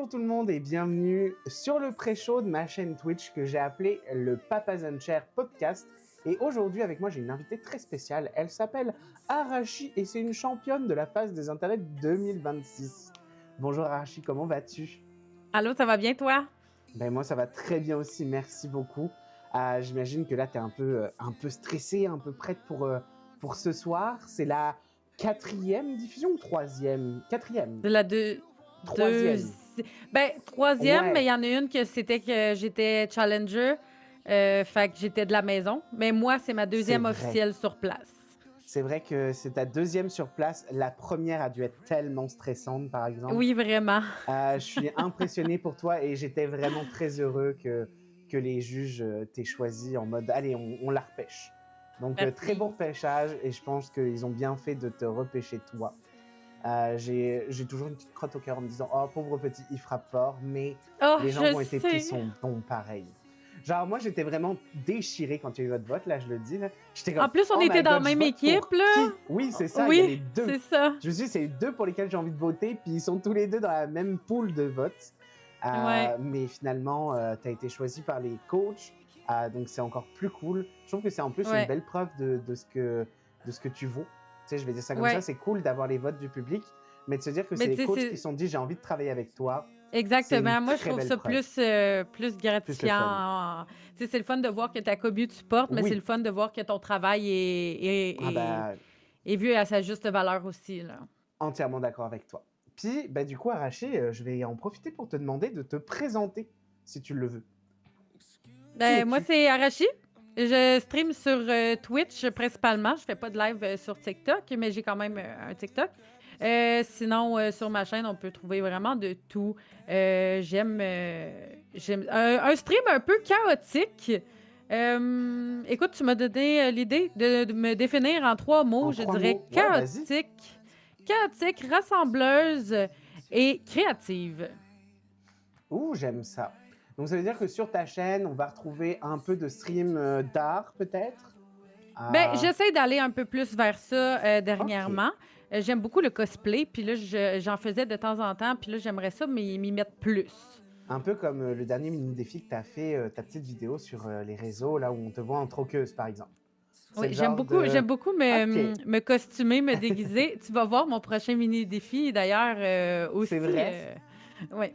Bonjour tout le monde et bienvenue sur le pré-show de ma chaîne Twitch que j'ai appelé le Papas and Chair Podcast. Et aujourd'hui avec moi j'ai une invitée très spéciale, elle s'appelle Arashi et c'est une championne de la phase des internets 2026. Bonjour Arashi, comment vas-tu? Allô, ça va bien toi? Ben moi ça va très bien aussi, merci beaucoup. J'imagine que là tu es un peu stressée, un peu prête pour ce soir. C'est la quatrième diffusion ou troisième? Quatrième. De la deux, Troisième. troisième, mais il Ouais, y en a une que c'était que j'étais challenger, fait que j'étais de la maison. Mais moi, c'est ma c'est deuxième vrai. officielle sur place. C'est vrai que c'est ta deuxième sur place. La première a dû être tellement stressante, par exemple. Oui, vraiment. Je suis impressionné pour toi et j'étais vraiment très heureux que les juges t'aient choisi en mode allez, on la repêche. Donc, très Merci. bon repêchage et je pense qu'ils ont bien fait de te repêcher toi. J'ai toujours une petite crotte au cœur en me disant oh, pauvre petit, il frappe fort, mais Oh, les gens je qui ont été pris sais. sont bons pareil. Genre, moi, j'étais vraiment déchiré quand il y a eu votre vote, là, je le dis. Là. J'étais comme, En plus, on oh était my dans la god, je même vote équipe, pour là. qui? Oui, c'est ça, il y a Oui, les deux. c'est ça. Je me suis dit, c'est les deux pour lesquels j'ai envie de voter, puis ils sont tous les deux dans la même pool de votes. Ouais. Mais finalement, tu as été choisi par les coachs, donc c'est encore plus cool. Je trouve que c'est en plus une Ouais. belle preuve de ce que tu vaux. Tu sais, je vais dire ça comme ça, Ouais. c'est cool d'avoir les votes du public, mais de se dire que c'est Mais les tu sais, coachs qui se sont dit, j'ai envie de travailler avec toi, c'est une exactement. Moi, je très trouve belle ça preuve. plus Plus le fun. gratifiant. Tu sais, c'est le fun de voir que ta commu tu portes, mais c'est Oui, le fun de voir que ton travail ah bah, est vu à sa juste valeur aussi, là. entièrement d'accord avec toi. Puis, bah, du coup, Araché, je vais en profiter pour te demander de te présenter, si tu le veux. Qui Moi, es-tu? c'est Arashi. Je stream sur Twitch principalement. Je fais pas de live sur TikTok, mais j'ai quand même un TikTok. Sinon, sur ma chaîne, on peut trouver vraiment de tout. J'aime un stream un peu chaotique. Écoute, tu m'as donné l'idée de me définir en 3 mots. En Je trois dirais mots? Ouais, vas-y. chaotique, rassembleuse et créative. Ouh, j'aime ça. Donc, ça veut dire que sur ta chaîne, on va retrouver un peu de stream d'art, peut-être? Ah, J'essaie d'aller un peu plus vers ça ok. dernièrement. J'aime beaucoup le cosplay, puis là, j'en faisais de temps en temps, puis là, j'aimerais ça m'y mettre plus. Un peu comme le dernier mini-défi que tu as fait, ta petite vidéo sur les réseaux, là où on te voit en troqueuse, par exemple. C'est Oui, le genre de... j'aime beaucoup Ok, me costumer, me déguiser. Tu vas voir mon prochain mini-défi, d'ailleurs, c'est aussi. vrai. Oui.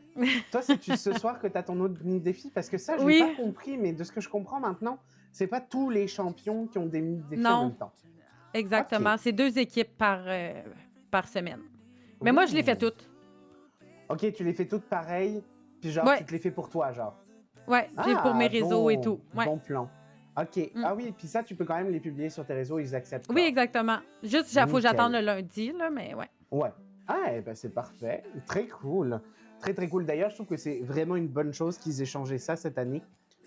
Toi, c'est ce soir que tu as ton autre mini-défi? Parce que ça, je l'ai pas Oui, compris, mais de ce que je comprends maintenant, c'est pas tous les champions qui ont des mini-défis en non, même temps. Ok. exactement. C'est 2 équipes par semaine. Mais moi, je les fais Ouh. toutes. Ok, tu les fais toutes pareilles, puis genre, tu Ouais, te les fais pour toi, genre. ouais, puis pour mes Ah, réseaux et tout. Ouais. bon plan. Ok. Mm. Ah oui, puis ça, tu peux quand même les publier sur tes réseaux, ils acceptent Oui, genre. exactement. Juste, il faut que j'attende Nickel. le lundi, là, mais ouais. Ouais. Ah, eh ben c'est parfait. Très cool. Très, très cool. D'ailleurs, je trouve que c'est vraiment une bonne chose qu'ils aient changé ça cette année.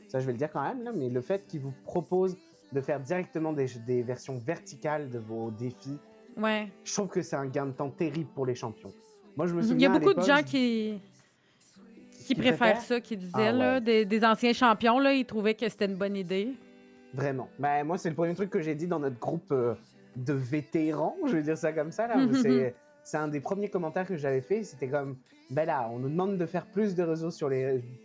Ça, je vais le dire quand même, là, mais le fait qu'ils vous proposent de faire directement des versions verticales de vos défis, Ouais. je trouve que c'est un gain de temps terrible pour les champions. Moi, je me Il y a souviens à beaucoup de l'époque, gens qui qui préfèrent préfèrent. ça, qui Ah disaient, là, ouais, des anciens champions, là, ils trouvaient que c'était une bonne idée. vraiment. Bah, moi, c'est le premier truc que j'ai dit dans notre groupe de vétérans, je vais dire ça comme ça. Là. C'est un des premiers commentaires que j'avais fait. C'était comme, ben là, on nous demande de faire plus de réseaux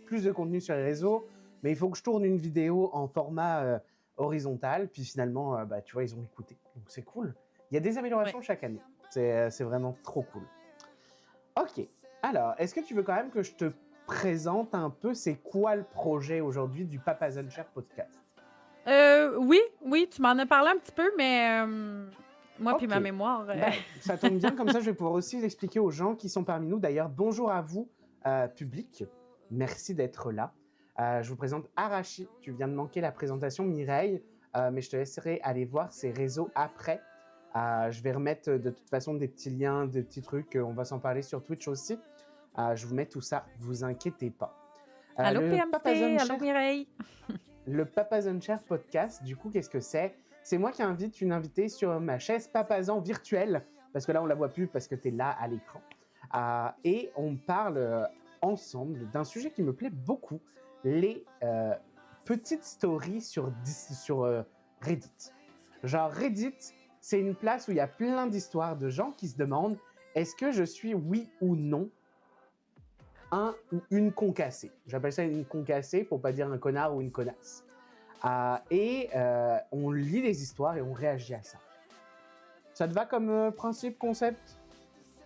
plus de contenu sur les réseaux, mais il faut que je tourne une vidéo en format horizontal. Puis finalement, bah, tu vois, ils ont écouté. Donc c'est cool. Il y a des Ouais. améliorations chaque année. C'est vraiment trop cool. Ok. Alors, est-ce que tu veux quand même que je te présente un peu c'est quoi le projet aujourd'hui du Papa Zencher podcast? Oui, tu m'en as parlé un petit peu, mais moi puis Ok. ma mémoire. Ben, ça tombe bien, comme ça je vais pouvoir aussi l'expliquer aux gens qui sont parmi nous. D'ailleurs, bonjour à vous, public. Merci d'être là. Je vous présente Arashi. Tu viens de manquer la présentation, Mireille, mais je te laisserai aller voir ses réseaux après. Je vais remettre de toute façon des petits liens, des petits trucs. On va s'en parler sur Twitch aussi. Je vous mets tout ça, vous inquiétez pas. Allô Le Papa PMC, allô Zencher Mireille. Le Papazon Chair podcast, du coup, qu'est-ce que c'est? C'est moi qui invite une invitée sur ma chaise Papazan virtuelle, parce que là, on la voit plus parce que tu es là à l'écran. Et on parle ensemble d'un sujet qui me plaît beaucoup, les petites stories sur Reddit. Genre, Reddit, c'est une place où il y a plein d'histoires de gens qui se demandent est-ce que je suis oui ou non un ou une concassée. J'appelle ça une concassée pour pas dire un connard ou une connasse. On lit les histoires et on réagit à ça. Ça te va comme principe, concept?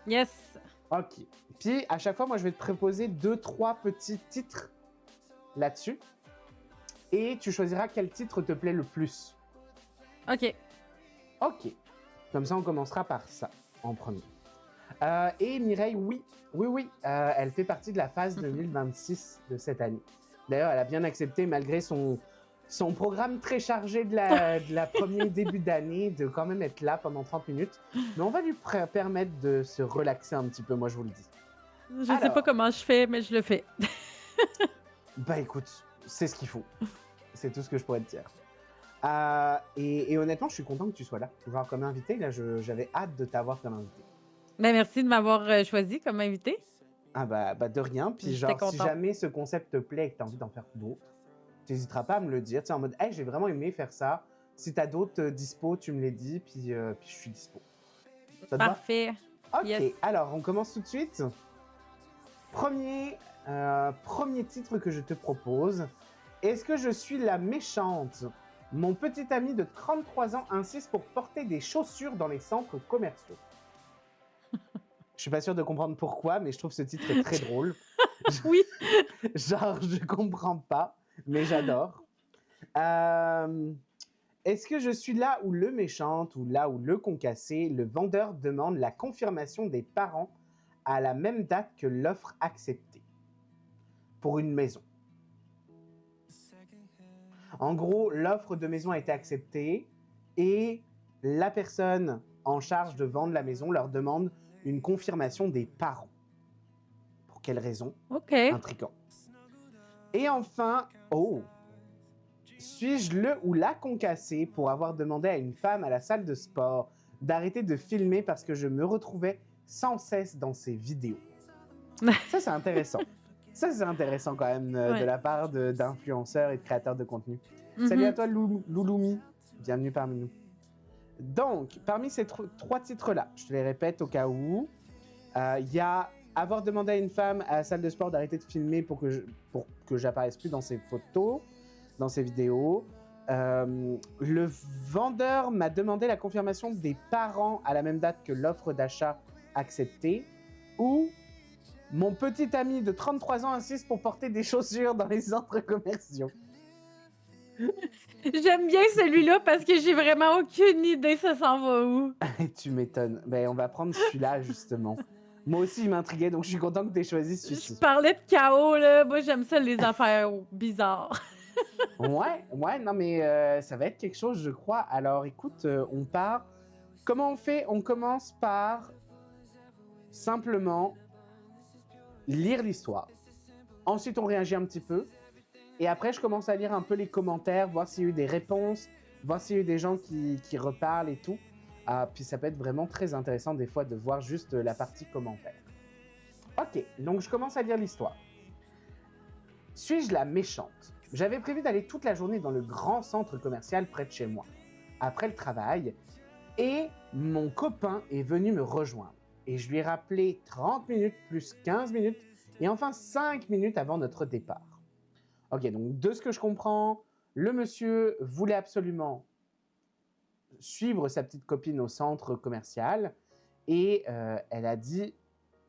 Yes. Ok. Puis à chaque fois, moi, je vais te proposer 2-3 petits titres là-dessus. Et tu choisiras quel titre te plaît le plus. OK. Ok. Comme ça, on commencera par ça en premier. Et Mireille, oui, elle fait partie de la phase 2026 de cette année. D'ailleurs, elle a bien accepté, malgré son programme très chargé de la premier début d'année, de quand même être là pendant 30 minutes. Mais on va lui permettre de se relaxer un petit peu, moi je vous le dis. Je sais pas comment je fais, mais je le fais. Bah écoute, c'est ce qu'il faut. C'est tout ce que je pourrais te dire. Et honnêtement, je suis content que tu sois là. Genre comme invité, là, j'avais hâte de t'avoir comme invité. Ben, merci de m'avoir choisi comme invité. Ah bah de rien. Puis genre, si jamais ce concept te plaît et que tu as envie d'en faire d'autres, tu n'hésiteras pas à me le dire. Tu sais, en mode, hey, j'ai vraiment aimé faire ça. Si tu as d'autres dispo, tu me les dis, puis je suis dispo. Ça te Parfait. va? Ok, yes. Alors on commence tout de suite. Premier titre que je te propose. Est-ce que je suis la méchante? Mon petit ami de 33 ans insiste pour porter des chaussures dans les centres commerciaux. Je suis pas sûr de comprendre pourquoi, mais je trouve ce titre très drôle. Oui. Genre, je comprends pas, mais j'adore. Est-ce que je suis là où le méchante ou là où le concassé, le vendeur demande la confirmation des parents à la même date que l'offre acceptée pour une maison? En gros, l'offre de maison a été acceptée et la personne en charge de vendre la maison leur demande une confirmation des parents. Pour quelle raison? Ok. Intriguant. Et enfin, suis-je le ou la concassée pour avoir demandé à une femme à la salle de sport d'arrêter de filmer parce que je me retrouvais sans cesse dans ses vidéos? Ça, c'est intéressant. Ça, c'est intéressant quand même de la part d'influenceurs et de créateurs de contenu. Salut à toi, Louloumi. Bienvenue parmi nous. Donc, parmi ces 3 titres-là, je te les répète au cas où, il y a avoir demandé à une femme à la salle de sport d'arrêter de filmer pour que j'apparaisse plus dans ses photos, dans ses vidéos. Le vendeur m'a demandé la confirmation des parents à la même date que l'offre d'achat acceptée. Ou mon petit ami de 33 ans insiste pour porter des chaussures dans les centres commerciaux. J'aime bien celui-là parce que j'ai vraiment aucune idée ça s'en va où. Tu m'étonnes. Ben, on va prendre celui-là, justement. Moi aussi, il m'intriguait, donc je suis content que tu aies choisi celui-ci. Je parlais de chaos, là. Moi, j'aime ça, les affaires bizarres. Ouais, non, mais ça va être quelque chose, je crois. Alors, écoute, on part. Comment on fait? On commence par simplement lire l'histoire. Ensuite, on réagit un petit peu. Et après, je commence à lire un peu les commentaires, voir s'il y a eu des réponses, voir s'il y a eu des gens qui reparlent et tout. Puis ça peut être vraiment très intéressant des fois de voir juste la partie commentaires. Ok, donc je commence à lire l'histoire. Suis-je la méchante? J'avais prévu d'aller toute la journée dans le grand centre commercial près de chez moi, après le travail, et mon copain est venu me rejoindre. Et je lui ai rappelé 30 minutes plus 15 minutes, et enfin 5 minutes avant notre départ. Ok, donc de ce que je comprends, le monsieur voulait absolument suivre sa petite copine au centre commercial et elle a dit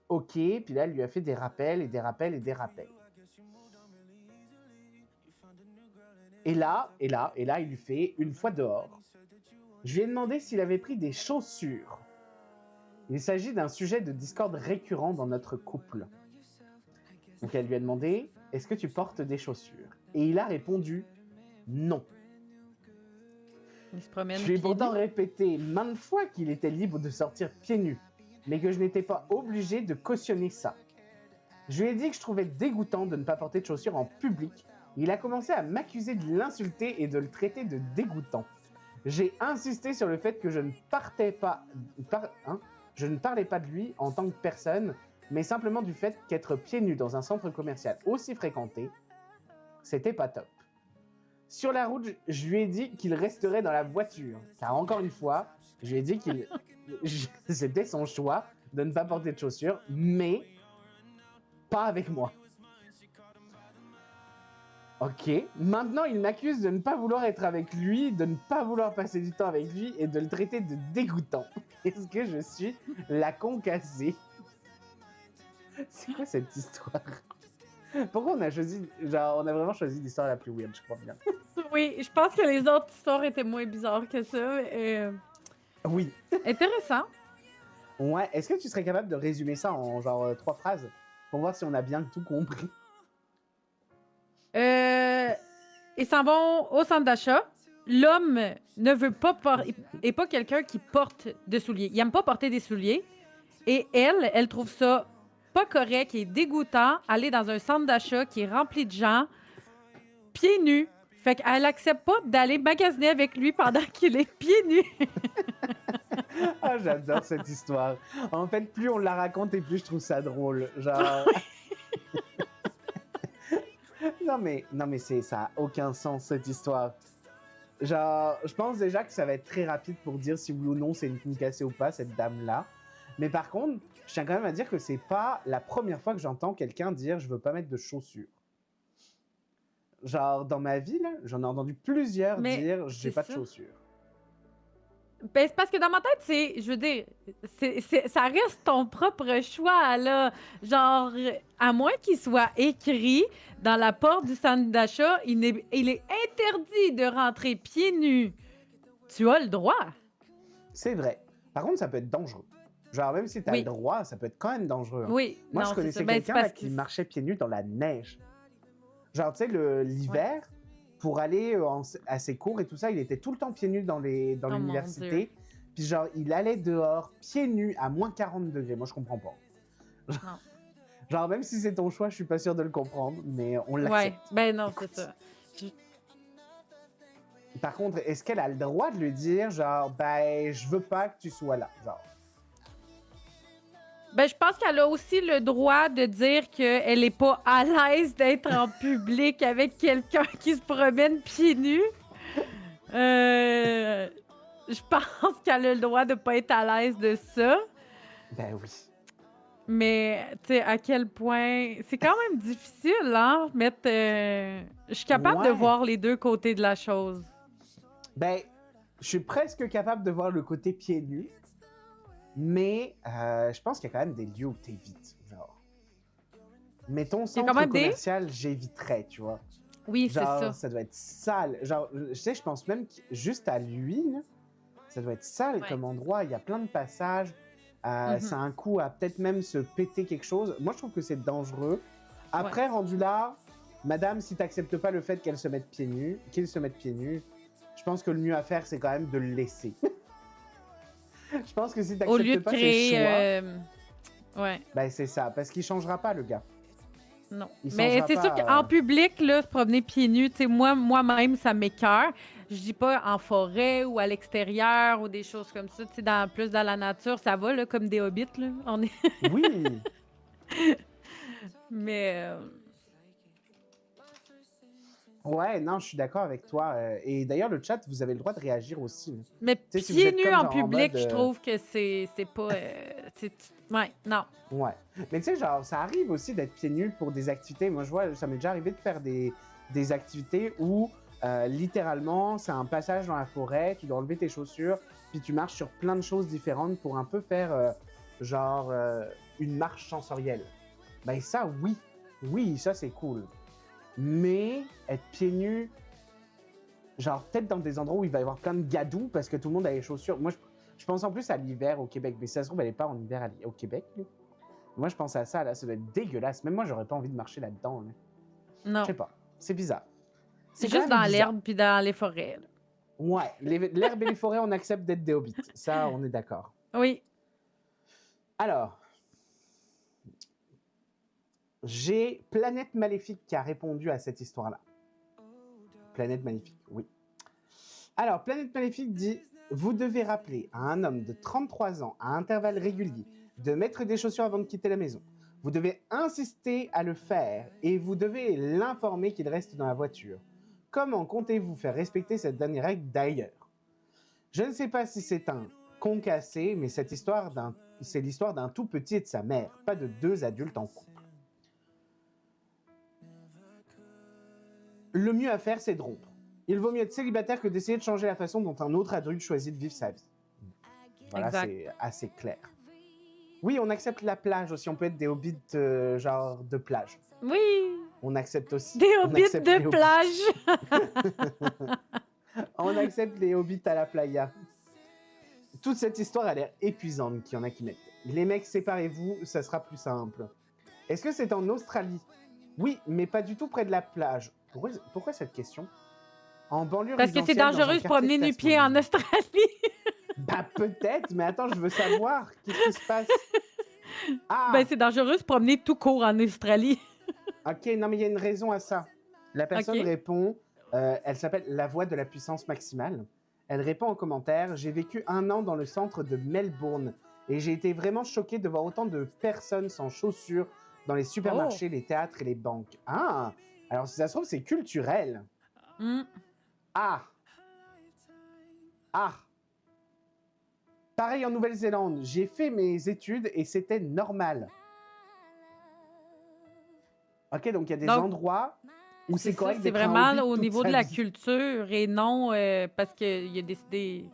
ok, puis là elle lui a fait des rappels et des rappels et des rappels. Et là, il lui fait une fois dehors. Je lui ai demandé s'il avait pris des chaussures. Il s'agit d'un sujet de discorde récurrent dans notre couple. Donc elle lui a demandé est-ce que tu portes des chaussures? Et il a répondu non. Il se promène je lui ai pourtant répété maintes fois qu'il était libre de sortir pieds nus, mais que je n'étais pas obligé de cautionner ça. Je lui ai dit que je trouvais dégoûtant de ne pas porter de chaussures en public. Il a commencé à m'accuser de l'insulter et de le traiter de dégoûtant. J'ai insisté sur le fait que je ne parlais pas de lui en tant que personne, mais simplement du fait qu'être pieds nus dans un centre commercial aussi fréquenté, c'était pas top. Sur la route, je lui ai dit qu'il resterait dans la voiture, car encore une fois, je lui ai dit c'était son choix de ne pas porter de chaussures, mais pas avec moi. Ok, maintenant il m'accuse de ne pas vouloir être avec lui, de ne pas vouloir passer du temps avec lui et de le traiter de dégoûtant. Est-ce que je suis la concassée? C'est quoi cette histoire? Pourquoi on a choisi, genre, on a vraiment choisi l'histoire la plus weird, je crois bien. Oui, je pense que les autres histoires étaient moins bizarres que ça. Oui. Intéressant. Ouais, est-ce que tu serais capable de résumer ça en genre 3 phrases pour voir si on a bien tout compris? Ils s'en vont au centre d'achat. L'homme ne veut pas est pas quelqu'un qui porte de souliers. Il aime pas porter des souliers. Et elle trouve ça pas correct et dégoûtant aller dans un centre d'achat qui est rempli de gens pieds nus. Fait qu'elle accepte pas d'aller magasiner avec lui pendant qu'il est pieds nus. Ah, j'adore cette histoire. En fait, plus on la raconte et plus je trouve ça drôle. Genre. non mais ça a aucun sens cette histoire. Genre, je pense déjà que ça va être très rapide pour dire si oui ou non c'est une concassée ou pas, cette dame-là. Mais par contre, je tiens quand même à dire que c'est pas la première fois que j'entends quelqu'un dire je veux pas mettre de chaussures. Genre, dans ma vie, là, j'en ai entendu plusieurs dire j'ai pas de chaussures. Ben, c'est parce que dans ma tête, je veux dire, ça reste ton propre choix, là. Genre, à moins qu'il soit écrit dans la porte du centre d'achat, il est interdit de rentrer pieds nus. Tu as le droit. C'est vrai. Par contre, ça peut être dangereux. Genre, même si t'as le droit, ça peut être quand même dangereux. Hein. Oui. Moi, je connaissais quelqu'un qui marchait pieds nus dans la neige. Genre, tu sais, l'hiver, pour aller à ses cours et tout ça, il était tout le temps pieds nus dans l'université. Puis genre, il allait dehors, pieds nus, à moins 40 degrés. Moi, je comprends pas. Non. Genre, même si c'est ton choix, je suis pas sûr de le comprendre, mais on l'accepte. Ouais, ben non, c'est ça. Par contre, est-ce qu'elle a le droit de lui dire, genre, ben, je veux pas que tu sois là, genre? Ben, je pense qu'elle a aussi le droit de dire qu'elle n'est pas à l'aise d'être en public avec quelqu'un qui se promène pieds nus. Je pense qu'elle a le droit de pas être à l'aise de ça. Ben oui. Mais, tu sais, à quel point... C'est quand même difficile, hein, mettre... Je suis capable de voir les deux côtés de la chose. Ben, je suis presque capable de voir le côté pieds nus. Mais je pense qu'il y a quand même des lieux où t'évites, genre. Mettons, centre commercial, j'éviterais, tu vois. Oui, c'est ça. Genre, ça doit être sale. Genre, je sais, je pense même que juste à lui, là, ça doit être sale comme endroit. Il y a plein de passages. Ça a un coup à peut-être même se péter quelque chose. Moi, je trouve que c'est dangereux. Après, rendu là, madame, si t'acceptes pas le fait qu'il se mette pieds nus, je pense que le mieux à faire, c'est quand même de le laisser. Je pense que si t'acceptes pas ses choix... Ouais. Ben, c'est ça, parce qu'il changera pas, le gars. Non. Mais c'est sûr qu'en public, là, se promener pieds nus, tu sais, moi-même, ça m'écoeure. Je dis pas en forêt ou à l'extérieur ou des choses comme ça, tu sais, plus dans la nature, ça va, là, comme des hobbits, là. On est... Oui! Mais... Ouais, non, je suis d'accord avec toi. Et d'ailleurs, le chat, vous avez le droit de réagir aussi. Mais pieds nus en public, je trouve que c'est pas... ouais, non. Ouais. Mais tu sais, genre, ça arrive aussi d'être pieds nus pour des activités. Moi, je vois, ça m'est déjà arrivé de faire des activités où, littéralement, c'est un passage dans la forêt, tu dois enlever tes chaussures, puis tu marches sur plein de choses différentes pour un peu faire, une marche sensorielle. Ben ça, oui. Oui, ça, c'est cool. Mais être pieds nus, genre peut-être dans des endroits où il va y avoir plein de gadous parce que tout le monde a les chaussures. Moi, je pense en plus à l'hiver au Québec, mais si ça se trouve, elle n'est pas en hiver au Québec. Là. Moi, je pense à ça, là, ça doit être dégueulasse. Même moi, j'aurais pas envie de marcher là-dedans. Là. Non. Je sais pas, c'est bizarre. C'est juste dans l'herbe puis dans les forêts. Là. Ouais, l'herbe et les forêts, on accepte d'être des hobbits. Ça, on est d'accord. Oui. Alors, j'ai Planète Maléfique qui a répondu à cette histoire-là. Planète Maléfique, oui. Alors, Planète Maléfique dit « Vous devez rappeler à un homme de 33 ans, à intervalles réguliers, de mettre des chaussures avant de quitter la maison. Vous devez insister à le faire et vous devez l'informer qu'il reste dans la voiture. Comment comptez-vous faire respecter cette dernière règle d'ailleurs? Je ne sais pas si c'est un concassé, mais c'est l'histoire d'un tout petit et de sa mère, pas de 2 adultes en couple. Le mieux à faire, c'est de rompre. Il vaut mieux être célibataire que d'essayer de changer la façon dont un autre adulte choisit de vivre sa vie. Voilà, Exact. c'est assez clair. Oui, on accepte la plage aussi. On peut être des hobbits genre de plage. Oui, On accepte aussi. des on hobbits accepte les de plage. On accepte les hobbits à la playa. Toute cette histoire a l'air épuisante qu'il y en a qui mettent. Les mecs, séparez-vous, ça sera plus simple. Est-ce que c'est en Australie? Oui, mais pas du tout près de la plage. Pourquoi cette question? En banlieue Parce que c'est résidentielle, dans un dangereux de se quartier promener de nu-pieds en classe moyenne. Australie. Bah peut-être, mais attends, je veux savoir. Qu'est-ce qui se passe? Ah, Ben, c'est dangereux de se promener tout court en Australie. ok, non mais il y a une raison à ça. La personne Ok. répond, elle s'appelle La Voix de la Puissance Maximale. Elle répond en commentaire, j'ai vécu 1 an dans le centre de Melbourne et j'ai été vraiment choquée de voir autant de personnes sans chaussures dans les supermarchés, les théâtres et les banques. Ah, alors si ça se trouve, c'est culturel. Hmm. Ah. Ah. Pareil en Nouvelle-Zélande, j'ai fait mes études et c'était normal. Ok, donc il y a des Donc, endroits où c'est ça, correct c'est d'être un vraiment hobbit au toute niveau sa de la vie. culture et non parce qu'il a décidé.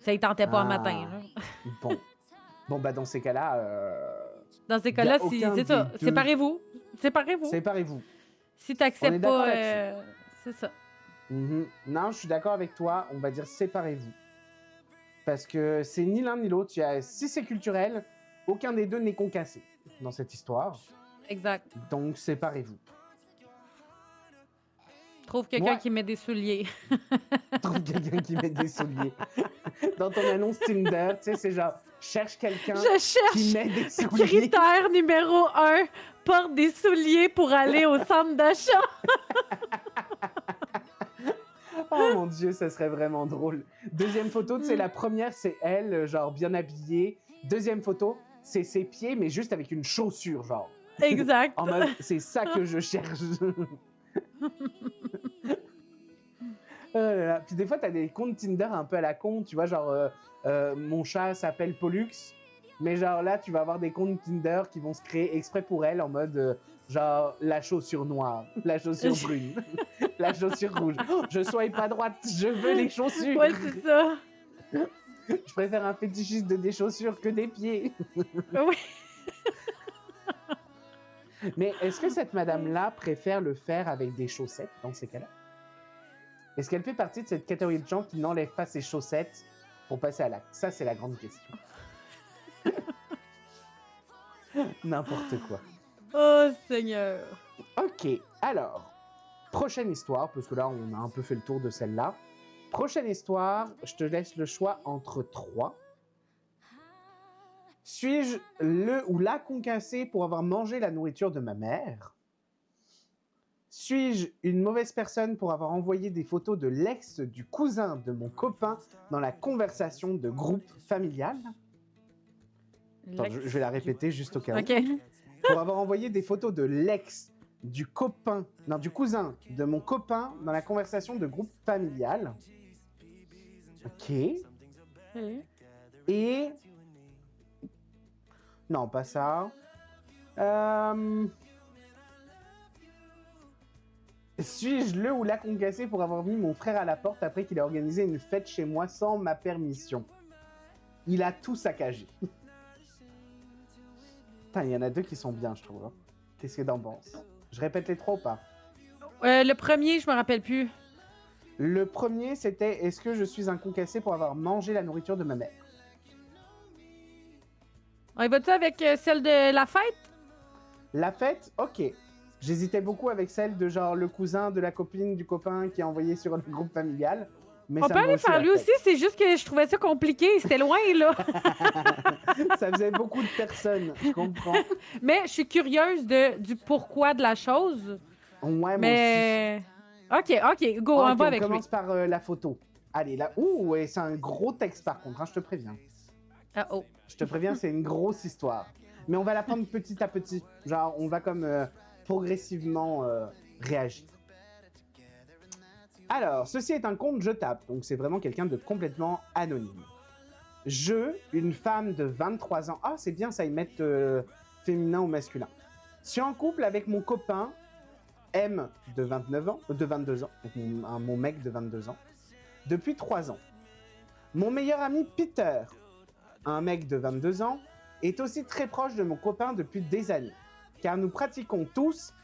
Ça ne tentait pas un matin. Là. Bon. Bon, bah dans ces cas-là, Dans ces il n'y a cas-là, aucun c'est ça. des deux. Séparez-vous. Séparez-vous. Séparez-vous. Si tu On est n'acceptes d'accord pas, là-dessus. c'est ça. Non, je suis d'accord avec toi. On va dire séparez-vous. Parce que c'est ni l'un ni l'autre. Si c'est culturel, aucun des deux n'est concassé dans cette histoire. Exact. Donc séparez-vous. Trouve quelqu'un Moi- qui met des souliers. Trouve quelqu'un qui met des souliers. Dans ton annonce Tinder, tu sais, c'est genre, cherche quelqu'un Je qui cherche met des souliers. critère numéro 1, porte des souliers pour aller au centre d'achat. Oh mon Dieu, ça serait vraiment drôle. Deuxième photo, tu sais, la première, c'est elle, genre bien habillée. Deuxième photo, c'est ses pieds, mais juste avec une chaussure, genre. Exact. En mode, c'est ça que je cherche. Oh là là. Puis des fois, t'as des comptes Tinder un peu à la con, tu vois, genre, mon chat s'appelle Pollux, mais genre là, tu vas avoir des comptes Tinder qui vont se créer exprès pour elle, en mode, genre, la chaussure noire, la chaussure brune, la chaussure rouge. Oh, je swipe à droite, je veux les chaussures. Ouais, c'est ça. Je préfère un fétichiste des chaussures que des pieds. Oui. Mais est-ce que cette madame-là préfère le faire avec des chaussettes dans ces cas-là? Est-ce qu'elle fait partie de cette catégorie de gens qui n'enlèvent pas ses chaussettes pour passer à l'acte? Ça, c'est la grande question. N'importe quoi. Oh, Seigneur. Ok, alors, prochaine histoire, parce que là, on a un peu fait le tour de celle-là. Prochaine histoire, je te laisse le choix entre 3. Suis-je le ou la concassée pour avoir mangé la nourriture de ma mère? Suis-je une mauvaise personne pour avoir envoyé des photos de l'ex du cousin de mon copain dans la conversation de groupe familial? Attends, je vais la répéter juste au cas où. OK. Pour avoir envoyé des photos de l'ex du cousin de mon copain dans la conversation de groupe familial. Ok. Et... Non, pas ça. Suis-je le ou la concassée pour avoir mis mon frère à la porte après qu'il a organisé une fête chez moi sans ma permission? Il a tout saccagé. Putain, il y en a 2 qui sont bien, je trouve. Hein. Qu'est-ce que t'en penses? Je répète les 3 ou pas? Le premier, je me rappelle plus. Le premier, c'était est-ce que je suis un concassé pour avoir mangé la nourriture de ma mère? On y va-tu avec celle de la fête? La fête, ok. J'hésitais beaucoup avec celle de genre le cousin de la copine du copain qui a envoyé sur le groupe familial. Mais On ça peut me va aller faire la lui fête. aussi, c'est juste que je trouvais ça compliqué. C'était loin, là. Ça faisait beaucoup de personnes, je comprends. Mais je suis curieuse du pourquoi de la chose. Ouais, moi aussi. Mais. OK, go, on Ok, va on avec lui. commence par la photo. Allez, là. Ouh, ouais, c'est un gros texte par contre, hein, je te préviens. Ah, oh. Je te préviens, c'est une grosse histoire. Mais on va la prendre petit à petit. Genre, on va comme progressivement réagir. Alors, ceci est un compte Je tape. Donc, c'est vraiment quelqu'un de complètement anonyme. Je, une femme de 23 ans. Ah, c'est bien, ça, ils mettent féminin ou masculin. Je suis en couple avec mon copain M de 22 ans, donc mon mec de 22 ans, depuis 3 ans. Mon meilleur ami Peter, un mec de 22 ans, est aussi très proche de mon copain depuis des années, car nous pratiquons tous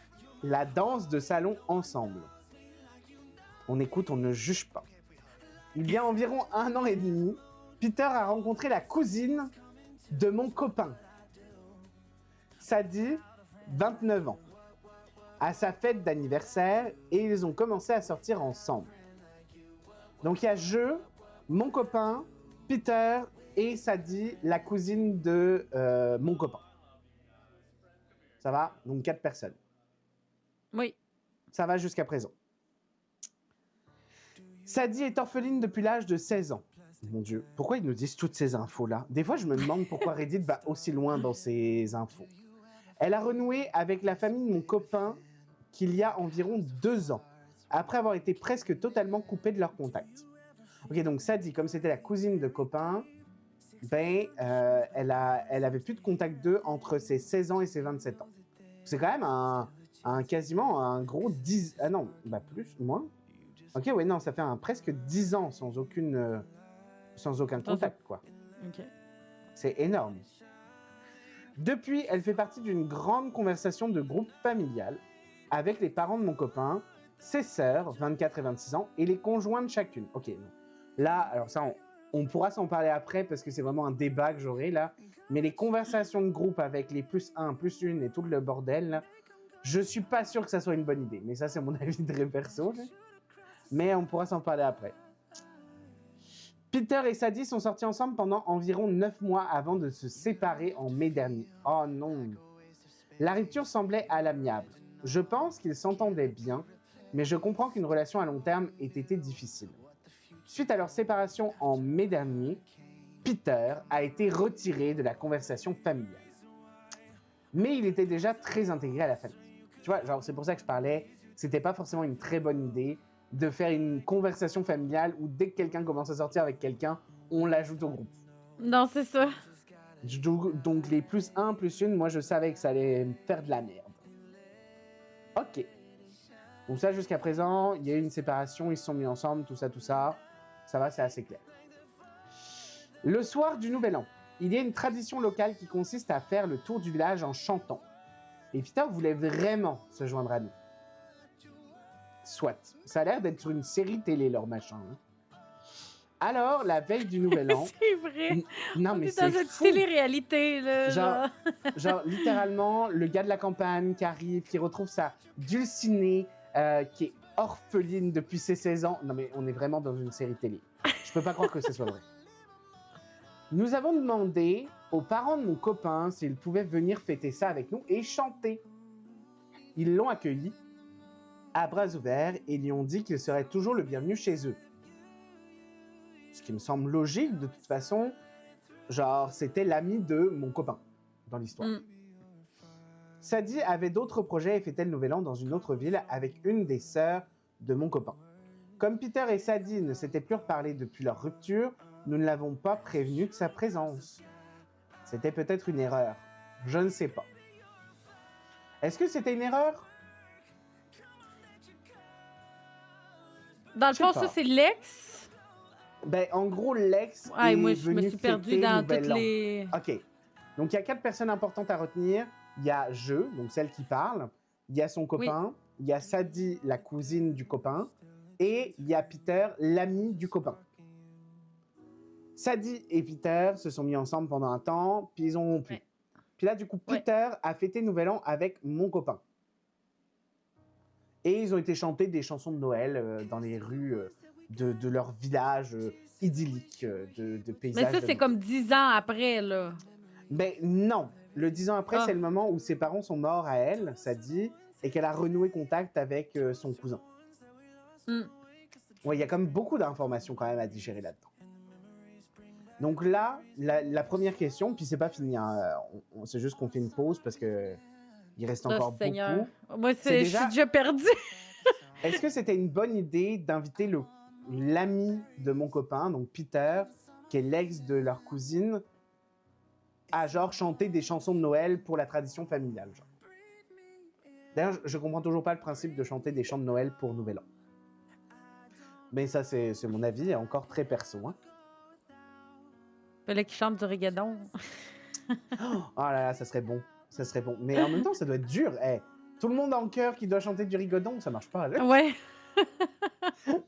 la danse de salon ensemble. On écoute, on ne juge pas. Il y a environ 1 an et demi, Peter a rencontré la cousine de mon copain, Sadie, 29 ans, à sa fête d'anniversaire, et ils ont commencé à sortir ensemble. Donc il y a mon copain, Peter et Sadie, la cousine de mon copain. Ça va? Donc 4 personnes. Oui. Ça va jusqu'à présent. Sadie est orpheline depuis l'âge de 16 ans. Mon Dieu, pourquoi ils nous disent toutes ces infos-là? Des fois, je me demande pourquoi Reddit va aussi loin dans ces infos. Elle a renoué avec la famille de mon copain qu'il y a environ 2 ans, après avoir été presque totalement coupée de leur contact. Ok, donc Sadie, comme c'était la cousine de copain, elle avait plus de contact d'eux entre ses 16 ans et ses 27 ans. C'est quand même quasiment un gros 10... Ah non, plus, moins. Ok, ouais, non, ça fait presque 10 ans sans aucun contact, quoi. Ok. C'est énorme. Depuis, elle fait partie d'une grande conversation de groupe familial avec les parents de mon copain, ses sœurs, 24 et 26 ans, et les conjoints de chacune. Ok, non. Là, alors ça, on pourra s'en parler après parce que c'est vraiment un débat que j'aurai là. Mais les conversations de groupe avec les +1, +1 et tout le bordel, là, je suis pas sûr que ça soit une bonne idée. Mais ça, c'est mon avis très perso. Là. Mais on pourra s'en parler après. Peter et Sadie sont sortis ensemble pendant environ 9 mois avant de se séparer en mai dernier. Oh non! La rupture semblait à l'amiable. Je pense qu'ils s'entendaient bien, mais je comprends qu'une relation à long terme ait été difficile. Suite à leur séparation en mai dernier, Peter a été retiré de la conversation familiale. Mais il était déjà très intégré à la famille. Tu vois, genre, c'est pour ça que je parlais que c'était pas forcément une très bonne idée de faire une conversation familiale où dès que quelqu'un commence à sortir avec quelqu'un, on l'ajoute au groupe. Non, c'est ça. Donc les +1, +1, moi je savais que ça allait me faire de la merde. Ok. Donc ça, jusqu'à présent, il y a eu une séparation, ils se sont mis ensemble, tout ça. Ça va, c'est assez clair. Le soir du Nouvel An, il y a une tradition locale qui consiste à faire le tour du village en chantant. Et Peter voulait vraiment se joindre à nous. Soit. Ça a l'air d'être sur une série télé, leur machin. Hein. Alors, la veille du Nouvel An... C'est vrai. Non, mais c'est c'est dans une fou. télé-réalité, là. Genre, littéralement, le gars de la campagne qui arrive, qui retrouve sa dulcinée, qui est orpheline depuis ses 16 ans. Non, mais on est vraiment dans une série télé. Je peux pas croire que ce soit vrai. Nous avons demandé aux parents de mon copain s'ils pouvaient venir fêter ça avec nous et chanter. Ils l'ont accueilli à bras ouverts et lui ont dit qu'il serait toujours le bienvenu chez eux. Ce qui me semble logique, de toute façon. Genre, c'était l'ami de mon copain dans l'histoire. Sadie avait d'autres projets et fêtait le Nouvel An dans une autre ville avec une des sœurs de mon copain. Comme Peter et Sadie ne s'étaient plus reparlés depuis leur rupture, nous ne l'avons pas prévenu de sa présence. C'était peut-être une erreur. Je ne sais pas. Est-ce que c'était une erreur? Dans le fond, ça, c'est l'ex. Ben, en gros, l'ex moi, est je me venu suis perdue fêter dans Nouvel toutes An. les... Ok. Donc, il y a 4 personnes importantes à retenir. Il y a donc celle qui parle. Il y a son copain. Oui. Il y a Sadie, la cousine du copain. Et il y a Peter, l'ami du copain. Sadie et Peter se sont mis ensemble pendant un temps, puis ils ont rompu. Ouais. Puis là, du coup, Peter a fêté Nouvel An avec mon copain. Et ils ont été chanter des chansons de Noël dans les rues de leur village idyllique, de paysages. Mais ça, c'est comme 10 ans après, là. Ben non. Le 10 ans après, c'est le moment où ses parents sont morts à elle, Sadie, et qu'elle a renoué contact avec son cousin. Ouais, il y a quand même beaucoup d'informations quand même à digérer là-dedans. Donc là, la première question, puis c'est pas fini, hein, c'est juste qu'on fait une pause parce que il reste encore beaucoup. Moi, je suis déjà perdue. Est-ce que c'était une bonne idée d'inviter l'ami de mon copain, donc Peter, qui est l'ex de leur cousine, à genre chanter des chansons de Noël pour la tradition familiale, genre? D'ailleurs, je comprends toujours pas le principe de chanter des chants de Noël pour Nouvel An. Mais ça, c'est mon avis, et encore très perso. Hein. Fallait qu'il chante du reggaeton. Oh là là, ça serait bon. Ça serait bon. Mais en même temps, ça doit être dur. Eh, tout le monde en chœur qui doit chanter du rigodon, ça marche pas. Là. Ouais,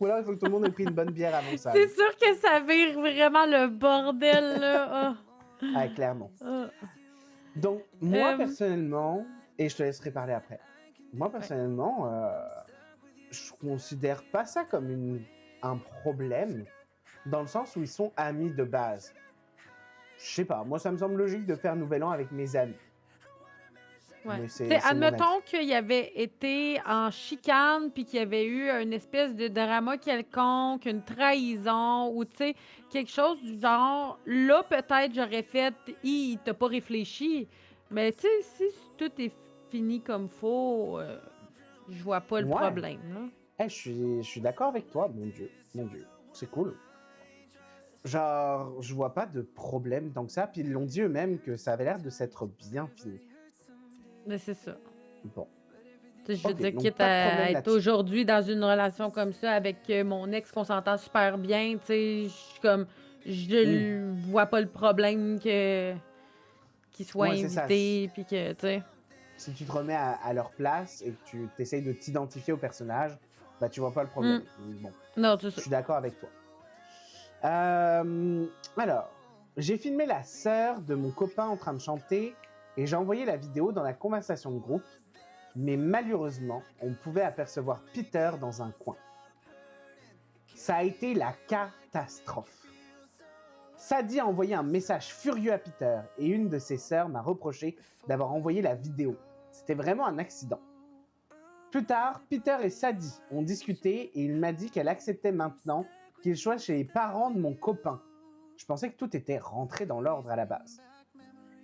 Ou alors, il faut que tout le monde ait pris une bonne bière avant ça. c'est sûr que ça vire vraiment le bordel, là. Ah, clairement. Ah. Donc, moi, Euh. personnellement, et je te laisserai parler après, moi, personnellement, je considère pas ça comme un problème, dans le sens où ils sont amis de base. Je sais pas, moi, ça me semble logique de faire Nouvel An avec mes amis. Ouais. Mais c'est T'sais, mon avis. admettons qu'il y avait été en chicane, puis qu'il y avait eu une espèce de drama quelconque, une trahison, ou tu sais, quelque chose du genre, là, peut-être, j'aurais fait, il t'a pas réfléchi. Mais tu sais, si tout est fini comme faux, je vois pas le Ouais. problème, là. Eh, je suis d'accord avec toi, mon Dieu, c'est cool. Genre, je vois pas de problème tant que ça, puis ils l'ont dit eux-mêmes que ça avait l'air de s'être bien fini. Mais c'est ça. Bon. Tu sais, je veux Ok, dire, donc quitte pas de à problème être là-dessus. aujourd'hui dans une relation comme ça avec mon ex qu'on s'entend super bien, tu sais, je suis comme, je vois pas le problème qu'il soit Ouais, c'est ça. invité, puis que, tu sais. Si tu te remets à leur place et que tu t'essayes de t'identifier au personnage, bah tu vois pas le problème. Bon, Non, c'est je ça. suis d'accord avec toi. Alors, j'ai filmé la sœur de mon copain en train de chanter et j'ai envoyé la vidéo dans la conversation de groupe, mais malheureusement, on pouvait apercevoir Peter dans un coin. Ça a été la catastrophe. Sadie a envoyé un message furieux à Peter et une de ses sœurs m'a reproché d'avoir envoyé la vidéo. C'était vraiment un accident. Plus tard, Peter et Sadie ont discuté et il m'a dit qu'elle acceptait maintenant qu'il soit chez les parents de mon copain. Je pensais que tout était rentré dans l'ordre à la base.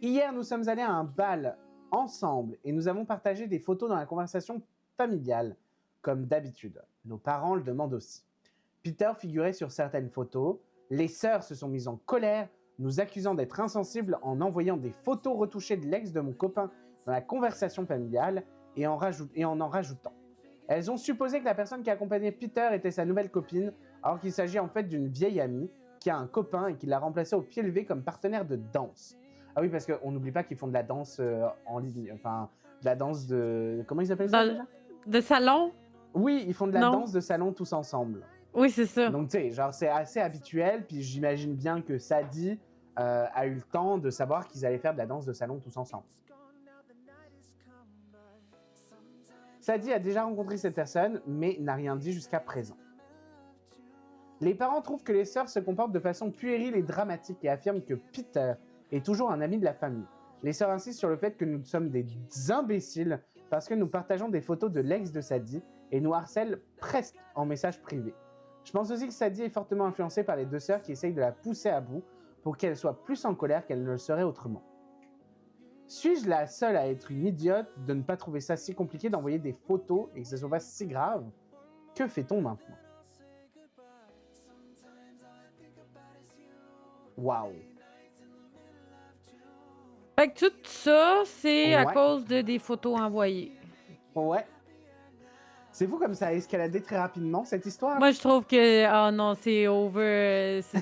Hier, nous sommes allés à un bal ensemble et nous avons partagé des photos dans la conversation familiale, comme d'habitude. Nos parents le demandent aussi. Peter figurait sur certaines photos. Les sœurs se sont mises en colère, nous accusant d'être insensibles en envoyant des photos retouchées de l'ex de mon copain dans la conversation familiale et en rajoutant. Elles ont supposé que la personne qui accompagnait Peter était sa nouvelle copine, alors qu'il s'agit en fait d'une vieille amie qui a un copain et qui l'a remplacé au pied levé comme partenaire de danse. Ah oui, parce qu'on n'oublie pas qu'ils font de la danse en ligne, enfin, de la danse de... Comment ils appellent ça déjà? De salon? Oui, ils font de la Non. danse de salon tous ensemble. Oui, c'est ça. Donc, tu sais, genre, c'est assez habituel. Puis j'imagine bien que Sadie a eu le temps de savoir qu'ils allaient faire de la danse de salon tous ensemble. Sadie a déjà rencontré cette personne, mais n'a rien dit jusqu'à présent. Les parents trouvent que les sœurs se comportent de façon puérile et dramatique et affirment que Peter est toujours un ami de la famille. Les sœurs insistent sur le fait que nous sommes des imbéciles parce que nous partageons des photos de l'ex de Sadie et nous harcèlent presque en message privé. Je pense aussi que Sadie est fortement influencée par les deux sœurs qui essayent de la pousser à bout pour qu'elle soit plus en colère qu'elle ne le serait autrement. Suis-je la seule à être une idiote de ne pas trouver ça si compliqué d'envoyer des photos et que ce soit pas si grave? Que fait-on maintenant? Waouh! Fait que tout ça, c'est à Ouais. cause de des photos envoyées. Ouais. C'est fou comme ça a escaladé très rapidement, cette histoire. Moi, je trouve que, oh non, c'est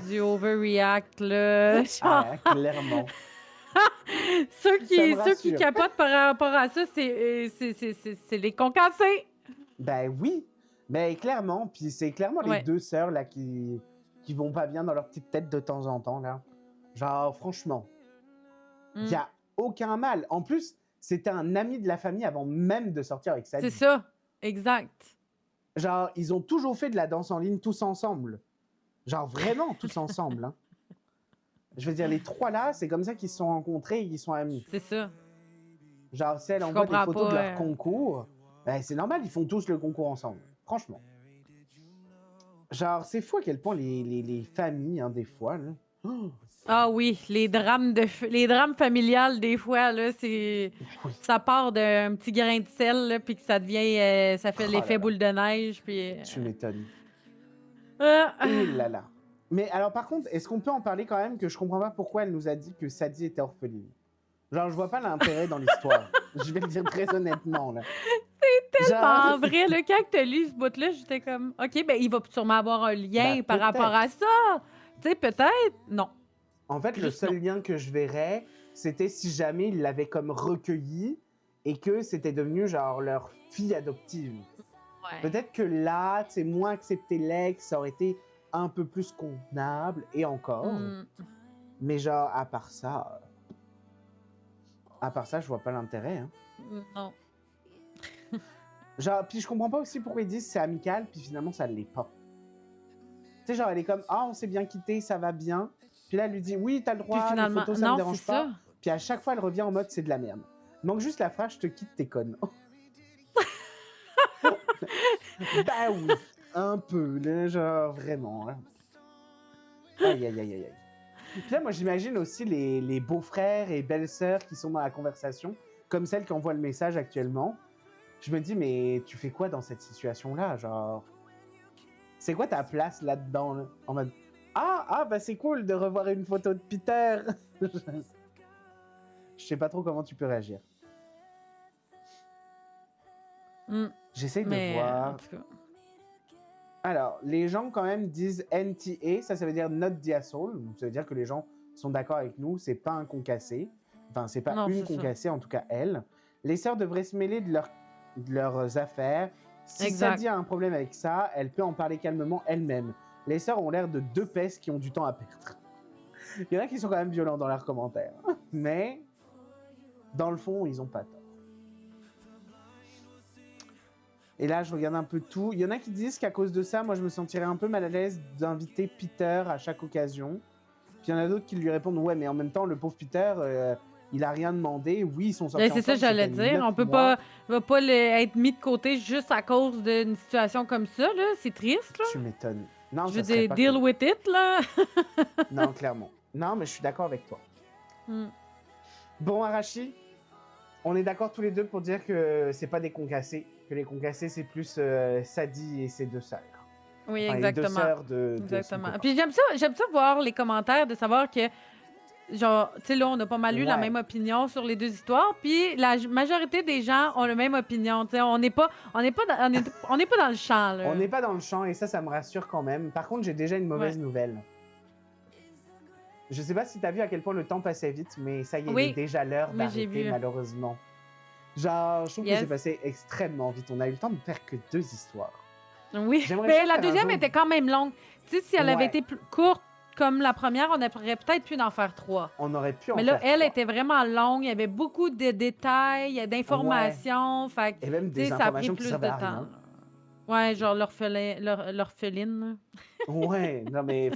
du overreact, là. Genre, Ah, clairement. ceux Ça me qui rassure. capotent par rapport à ça, c'est les concassés. Ben oui, mais clairement, puis c'est clairement les Ouais. deux sœurs là qui vont pas bien dans leur petite tête de temps en temps là. Genre franchement, il y a aucun mal. En plus, c'était un ami de la famille avant même de sortir avec Sadie. C'est ça, exact. Genre ils ont toujours fait de la danse en ligne tous ensemble. Genre vraiment tous ensemble. Hein. Je veux dire les trois là, c'est comme ça qu'ils se sont rencontrés et qu'ils sont amis. C'est ça. Genre si elle Je envoie des comprends photos de pas, leur concours, ben, c'est normal, ils font tous le concours ensemble. Franchement. Genre, c'est fou à quel point les familles, hein, des fois, là. Oh, Ah oui, les drames familiales, des fois, là, c'est. oui. Ça part d'un petit grain de sel, là, puis que ça devient. Ça fait Oh l'effet là là. boule de neige, puis. Tu m'étonnes. Ah, Et là là. Mais alors, par contre, est-ce qu'on peut en parler quand même que je comprends pas pourquoi elle nous a dit que Sadie était orpheline? Genre, je vois pas l'intérêt dans l'histoire. Je vais le dire très honnêtement, là. En vrai, là, quand tu as lu ce bout-là, j'étais comme, OK, ben il va sûrement avoir un lien Ben, par rapport à ça. Tu sais, peut-être. Non. En fait, le Juste seul non. lien que je verrais, c'était si jamais ils l'avaient comme recueilli et que c'était devenu genre leur fille adoptive. Ouais. Peut-être que là, tu sais, moins accepter l'ex, ça aurait été un peu plus convenable, et encore. Hmm. Mais genre, à part ça, je vois pas l'intérêt. Hein. Non. Genre, puis je comprends pas aussi pourquoi ils disent c'est amical, puis finalement ça l'est pas. Tu sais, genre, elle est comme, ah, on s'est bien quitté, ça va bien. Puis là, elle lui dit, oui, t'as le Puis droit, les finalement, photos, ça me non, dérange c'est pas. ça. Puis à chaque fois, elle revient en mode, c'est de la merde. Donc juste la phrase, je te quitte, t'es conne. Bah oui, un peu, là, genre, vraiment. Hein. Aïe, aïe, aïe, aïe, aïe. Puis là, moi, j'imagine aussi les beaux-frères et belles-sœurs qui sont dans la conversation, comme celle qui envoie le message actuellement. Je me dis, mais tu fais quoi dans cette situation-là? Genre, c'est quoi ta place là-dedans? Là? En mode, bah c'est cool de revoir une photo de Peter. Je sais pas trop comment tu peux réagir. Hmm. J'essaye de Mais, en voir. tout cas. Alors, les gens quand même disent NTA, ça veut dire not the asshole. Ça veut dire que les gens sont d'accord avec nous, c'est pas un concassé. Enfin, c'est pas Non, une c'est ça. concassée, en tout cas elle. Les sœurs devraient se mêler de leurs affaires. Si Exact. Sadie a un problème avec ça, elle peut en parler calmement elle-même. Les sœurs ont l'air de deux pestes qui ont du temps à perdre. Il y en a qui sont quand même violents dans leurs commentaires. Mais, dans le fond, ils ont pas tort. Et là, je regarde un peu tout. Il y en a qui disent qu'à cause de ça, moi, je me sentirais un peu mal à l'aise d'inviter Peter à chaque occasion. Puis il y en a d'autres qui lui répondent, ouais, mais en même temps, le pauvre Peter, il a rien demandé. Oui, ils sont sortis Ben, c'est ensemble. ça, j'allais ça fait dire. 9 On peut mois. va pas être mis de côté juste à cause d'une situation comme ça, là. C'est triste, là. Tu m'étonnes. Non, Je ça veux serait dire, pas deal cool. with it, là. Non, clairement. Non, mais je suis d'accord avec toi. Hmm. Bon, Arashi, on est d'accord tous les deux pour dire que c'est pas des concassés. Que les concassés, c'est plus Sadie et ses deux sœurs. Oui, Enfin, les deux exactement. sœurs de son Exactement. copain. Puis j'aime ça voir les commentaires, de savoir que, genre, tu sais, là, on a pas mal eu la Ouais. même opinion sur les deux histoires, puis la majorité des gens ont la même opinion, tu sais, on n'est pas dans le champ, là. On n'est pas dans le champ et ça me rassure quand même. Par contre, j'ai déjà une mauvaise nouvelle. Je sais pas si t'as vu à quel point le temps passait vite, mais ça y est, il est déjà l'heure Oui, j'ai d'arrêter, vu. malheureusement. Genre, je trouve que c'est passé extrêmement vite. On a eu le temps de faire que 2 histoires. Oui, J'aimerais mais ça la faire un deuxième jour- était quand même longue. Tu sais, si elle avait Ouais. été plus courte comme la première, on aurait peut-être pu en faire 3. On aurait pu en Mais là, faire elle 3. était vraiment longue. Il y avait beaucoup de détails, d'informations. Fait que, Et même tu sais, des ça a pris informations qui plus de servaient à temps. rien. Ouais, genre l'orpheline. Ouais, non mais...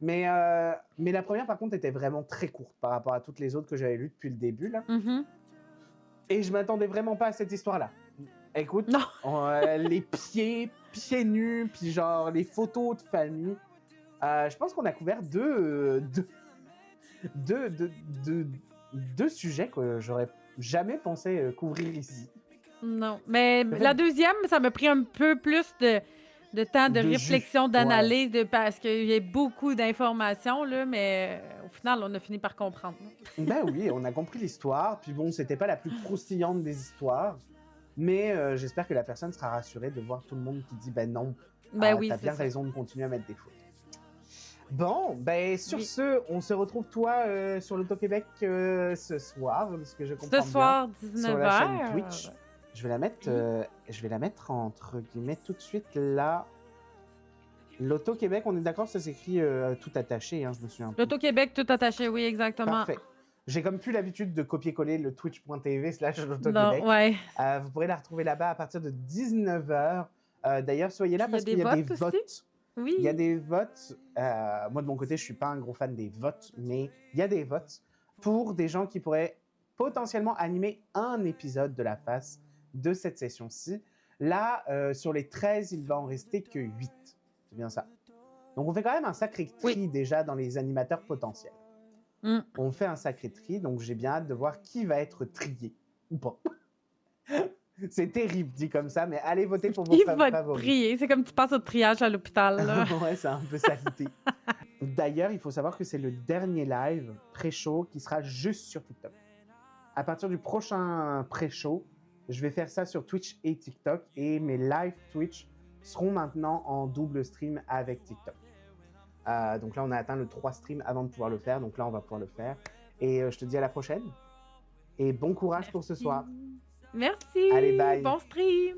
mais la première, par contre, était vraiment très courte par rapport à toutes les autres que j'avais lues depuis le début, là. Mhm. Et je m'attendais vraiment pas à cette histoire-là. Écoute, Non. les pieds nus, puis genre les photos de famille. Je pense qu'on a couvert deux sujets que j'aurais jamais pensé couvrir ici. Non. Mais En fait, la deuxième, ça m'a pris un peu plus de temps de De jus, réflexion, d'analyse, parce qu'il y a beaucoup d'informations, là, mais au final, on a fini par comprendre. Ben oui, on a compris l'histoire. Puis bon, c'était pas la plus croustillante des histoires. Mais j'espère que la personne sera rassurée de voir tout le monde qui dit ben non, Ben oui, t'as c'est bien ça. raison de continuer à mettre des photos. Bon, ben sur Oui. ce, on se retrouve toi sur l'Auto-Québec ce soir, ce que je comprends Ce soir, bien, 19h. sur la chaîne Twitch. Je vais la mettre entre guillemets tout de suite là. L'Auto-Québec, on est d'accord, ça s'écrit tout attaché, hein, je me souviens. L'Auto-Québec, tout attaché, oui, exactement. Parfait. J'ai comme plus l'habitude de copier-coller le twitch.tv/l'Auto-Québec. Non, ouais. Vous pourrez la retrouver là-bas à partir de 19h. D'ailleurs, soyez là Puis parce qu'il y a des votes. Oui. Il y a des votes. Moi, de mon côté, je suis pas un gros fan des votes, mais il y a des votes pour des gens qui pourraient potentiellement animer un épisode de la face de cette session-ci. Là, sur les 13, il va en rester que 8. C'est bien ça. Donc, on fait quand même un sacré tri déjà dans les animateurs potentiels. Mm. On fait un sacré tri, donc j'ai bien hâte de voir qui va être trié ou pas. C'est terrible dit comme ça, mais allez voter pour vos Il va être favoris. prié. C'est comme tu passes au triage à l'hôpital. Là. Ouais, c'est un peu ça l'idée. D'ailleurs, il faut savoir que c'est le dernier live pré-show qui sera juste sur TikTok. À partir du prochain pré-show, Je vais faire ça sur Twitch et TikTok et mes live Twitch seront maintenant en double stream avec TikTok. Donc là, on a atteint le 3 streams avant de pouvoir le faire. Donc là, on va pouvoir le faire. Et je te dis à la prochaine. Et bon courage pour ce soir. Merci. Allez, bye. Bon stream.